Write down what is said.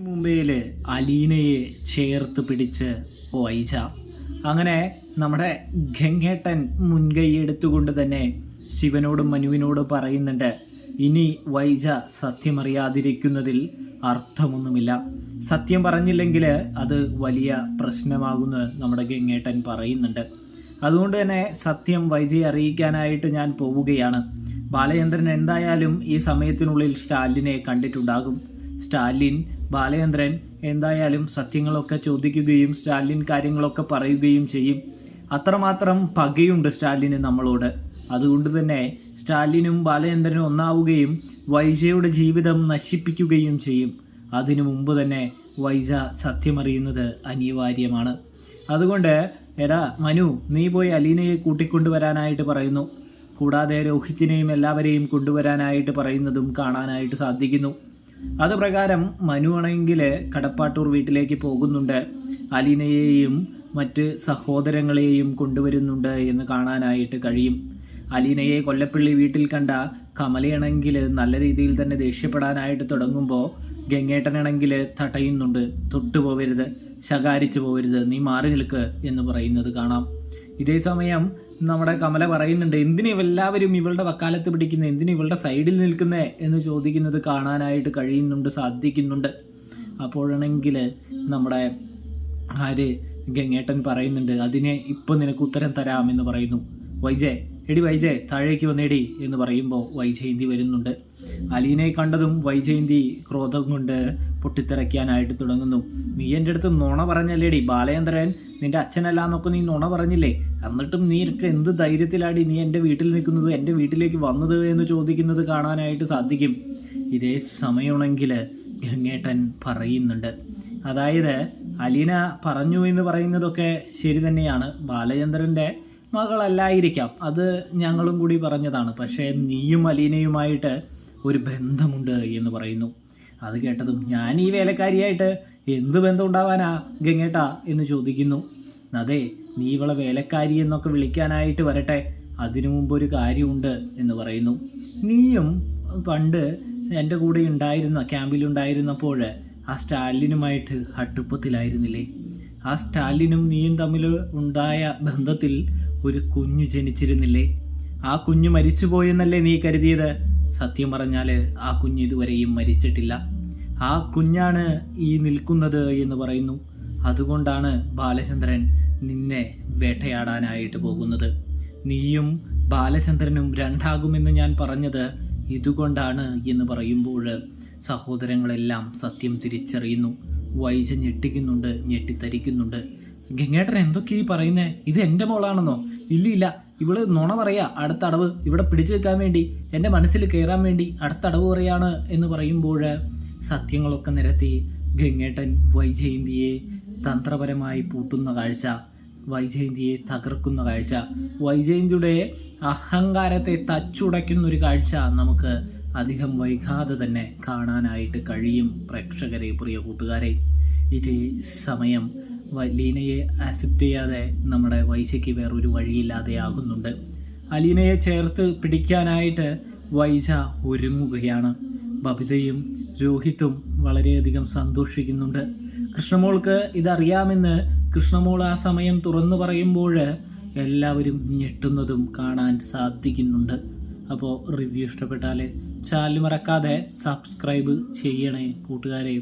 മുംബൈയില് അലീനയെ ചേർത്ത് പിടിച്ച് വൈജ. അങ്ങനെ നമ്മുടെ ഗംഗേട്ടൻ മുൻകൈ എടുത്തുകൊണ്ട് തന്നെ ശിവനോടും മനുവിനോടും പറയുന്നുണ്ട്, ഇനി വൈജ സത്യമറിയാതിരിക്കുന്നതിൽ അർത്ഥമൊന്നുമില്ല. സത്യം പറഞ്ഞില്ലെങ്കിൽ അത് വലിയ പ്രശ്നമാകുമെന്ന് നമ്മുടെ ഗംഗേട്ടൻ പറയുന്നുണ്ട്. അതുകൊണ്ട് തന്നെ സത്യം വൈജയെ അറിയിക്കാനായിട്ട് ഞാൻ പോവുകയാണ്. ബാലചന്ദ്രൻ എന്തായാലും ഈ സമയത്തിനുള്ളിൽ സ്റ്റാലിനെ കണ്ടിട്ടുണ്ടാകും. സ്റ്റാലിൻ ബാലചന്ദ്രൻ എന്തായാലും സത്യങ്ങളൊക്കെ ചോദിക്കുകയും സ്റ്റാലിൻ കാര്യങ്ങളൊക്കെ പറയുകയും ചെയ്യും. അത്രമാത്രം പകയുണ്ട് സ്റ്റാലിന് നമ്മളോട്. അതുകൊണ്ട് തന്നെ സ്റ്റാലിനും ബാലചന്ദ്രനും ഒന്നാവുകയും വൈജയുടെ ജീവിതം നശിപ്പിക്കുകയും ചെയ്യും. അതിനു മുമ്പ് തന്നെ വൈജ സത്യമറിയുന്നത് അനിവാര്യമാണ്. അതുകൊണ്ട് എടാ മനു, നീ പോയി അലീനയെ കൂട്ടിക്കൊണ്ടുവരാനായിട്ട് പറയുന്നു. കൂടാതെ രോഹിത്തിനെയും എല്ലാവരെയും കൊണ്ടുവരാനായിട്ട് പറയുന്നതും കാണാനായിട്ട് സാധിക്കുന്നു. അത് പ്രകാരം മനു ആണെങ്കിൽ കടപ്പാട്ടൂർ വീട്ടിലേക്ക് പോകുന്നുണ്ട്. അലീനയെയും മറ്റ് സഹോദരങ്ങളെയും കൊണ്ടുവരുന്നുണ്ട് എന്ന് കാണാനായിട്ട് കഴിയും. അലീനയെ കൊല്ലപ്പള്ളി വീട്ടിൽ കണ്ട കമലയാണെങ്കിൽ നല്ല രീതിയിൽ തന്നെ ദേഷ്യപ്പെടാനായിട്ട് തുടങ്ങുമ്പോൾ ഗംഗേട്ടനാണെങ്കിൽ തടയുന്നുണ്ട്. തൊട്ടുപോകരുത്, ശകാരിച്ചു പോകരുത്, നീ മാറി നിൽക്ക് എന്ന് പറയുന്നത് കാണാം. ഇതേ സമയം നമ്മുടെ കമല പറയുന്നുണ്ട്, എന്തിനു എല്ലാവരും ഇവളുടെ വക്കാലത്ത് പിടിക്കുന്നത്, എന്തിനു ഇവളുടെ സൈഡിൽ നിൽക്കുന്നേ എന്ന് ചോദിക്കുന്നത് കാണാനായിട്ട് കഴിയുന്നുണ്ട്, സാധിക്കുന്നുണ്ട്. അപ്പോഴാണെങ്കിൽ നമ്മുടെ ഗംഗേട്ടൻ പറയുന്നുണ്ട്, അതിനെ ഇപ്പം നിനക്ക് ഉത്തരം തരാമെന്ന് പറയുന്നു. വൈജയ്, എടി വൈജയ് താഴേക്ക് വന്നേടി എന്ന് പറയുമ്പോൾ വൈജയന്തി വരുന്നുണ്ട്. അലീനയെ കണ്ടതും വൈജയന്തി ക്രോധം കൊണ്ട് പൊട്ടിത്തെറിക്കാനായിട്ട് തുടങ്ങുന്നു. നീ എൻ്റെ അടുത്ത് നുണ പറഞ്ഞല്ലേടി ബാലചന്ദ്രൻ, നിന്റെ അച്ഛനല്ല എന്നൊക്കെ നീ നുണ പറഞ്ഞില്ലേ, എന്നിട്ടും നീക്ക് എന്ത് ധൈര്യത്തിലാടി നീ എൻ്റെ വീട്ടിൽ നിൽക്കുന്നത്, എൻ്റെ വീട്ടിലേക്ക് വന്നത് എന്ന് ചോദിക്കുന്നത് കാണാനായിട്ട് സാധിക്കും. ഇതേ സമയമാണെങ്കിൽ ഗംഗേട്ടൻ പറയുന്നുണ്ട്, അതായത് അലീന പറഞ്ഞു എന്ന് പറയുന്നതൊക്കെ ശരി തന്നെയാണ്. ബാലചന്ദ്രൻ്റെ മകളല്ലായിരിക്കാം, അത് ഞങ്ങളും കൂടി പറഞ്ഞതാണ്. പക്ഷേ നീയും അലീനയുമായിട്ട് ഒരു ബന്ധമുണ്ട് എന്ന് പറയുന്നു. അത് കേട്ടതും ഞാൻ ഈ വേലക്കാരിയായിട്ട് എന്ത് ബന്ധം ഉണ്ടാവാനാ ഗംഗേട്ടാ എന്ന് ചോദിക്കുന്നു. അതെ, നീ ഇവളെ വേലക്കാരി എന്നൊക്കെ വിളിക്കാനായിട്ട് വരട്ടെ, അതിനു മുമ്പൊരു കാര്യമുണ്ട് എന്ന് പറയുന്നു. നീയും പണ്ട് എൻ്റെ കൂടെ ഉണ്ടായിരുന്ന ക്യാമ്പിലുണ്ടായിരുന്നപ്പോൾ ആ സ്റ്റാലിനുമായിട്ട് അടുപ്പത്തിലായിരുന്നില്ലേ? ആ സ്റ്റാലിനും നീയും തമ്മിൽ ഉണ്ടായ ബന്ധത്തിൽ ഒരു കുഞ്ഞ് ജനിച്ചിരുന്നില്ലേ? ആ കുഞ്ഞ് മരിച്ചുപോയെന്നല്ലേ നീ കരുതിയത്? സത്യം പറഞ്ഞാൽ ആ കുഞ്ഞ് ഇതുവരെയും മരിച്ചിട്ടില്ല. ആ കുഞ്ഞാണ് ഈ നിൽക്കുന്നത് എന്ന് പറയുന്നു. അതുകൊണ്ടാണ് ബാലചന്ദ്രൻ നിന്നെ വേട്ടയാടാനായിട്ട് പോകുന്നത്. നീയും ബാലചന്ദ്രനും രണ്ടാകുമെന്ന് ഞാൻ പറഞ്ഞത് ഇതുകൊണ്ടാണ് എന്ന് പറയുമ്പോൾ സഹോദരങ്ങളെല്ലാം സത്യം തിരിച്ചറിയുന്നു. വൈജ ഞെട്ടിക്കുന്നുണ്ട്, ഞെട്ടിത്തരിക്കുന്നുണ്ട്. ഗംഗേട്ടൻ എന്തൊക്കെയാ ഈ പറയുന്നേ? ഇത് എൻ്റെ മോളാണെന്നോ? ഇല്ല, ഇവള് നുണ പറയാ, അടുത്തടവ് ഇവിടെ പിടിച്ചു വെക്കാൻ വേണ്ടി, എൻ്റെ മനസ്സിൽ കയറാൻ വേണ്ടി അടുത്തടവ് പറയാണ് എന്ന് പറയുമ്പോൾ സത്യങ്ങളൊക്കെ നിരത്തി ഗംഗേട്ടൻ വൈജയന്തിയെ തന്ത്രപരമായി പൂട്ടുന്ന കാഴ്ച, വൈജയന്തിയെ തകർക്കുന്ന കാഴ്ച, വൈജയന്തിയുടെ അഹങ്കാരത്തെ തച്ചുടയ്ക്കുന്ന ഒരു കാഴ്ച നമുക്ക് അധികം വൈകാതെ തന്നെ കാണാനായിട്ട് കഴിയും. പ്രേക്ഷകരെ, പ്രിയ കൂട്ടുകാരെ, ഇതേ സമയം അലീനയെ ആക്സെപ്റ്റ് ചെയ്യാതെ നമ്മുടെ വൈജയ്ക്ക് വേറൊരു വഴിയില്ലാതെ ആകുന്നുണ്ട്. അലീനയെ ചേർത്ത് പിടിക്കാനായിട്ട് വൈജ ഒരുങ്ങുകയാണ്. ബബിതയും രോഹിത്തും വളരെയധികം സന്തോഷിക്കുന്നുണ്ട്. കൃഷ്ണമോൾക്ക് ഇതറിയാമെന്ന് കൃഷ്ണമോൾ ആ സമയം തുറന്നു പറയുമ്പോൾ എല്ലാവരും ഞെട്ടുന്നതും കാണാൻ സാധിക്കുന്നുണ്ട്. അപ്പോൾ റിവ്യൂ ഇഷ്ടപ്പെട്ടാൽ ചാനൽ മറക്കാതെ സബ്സ്ക്രൈബ് ചെയ്യണേ കൂട്ടുകാരെ.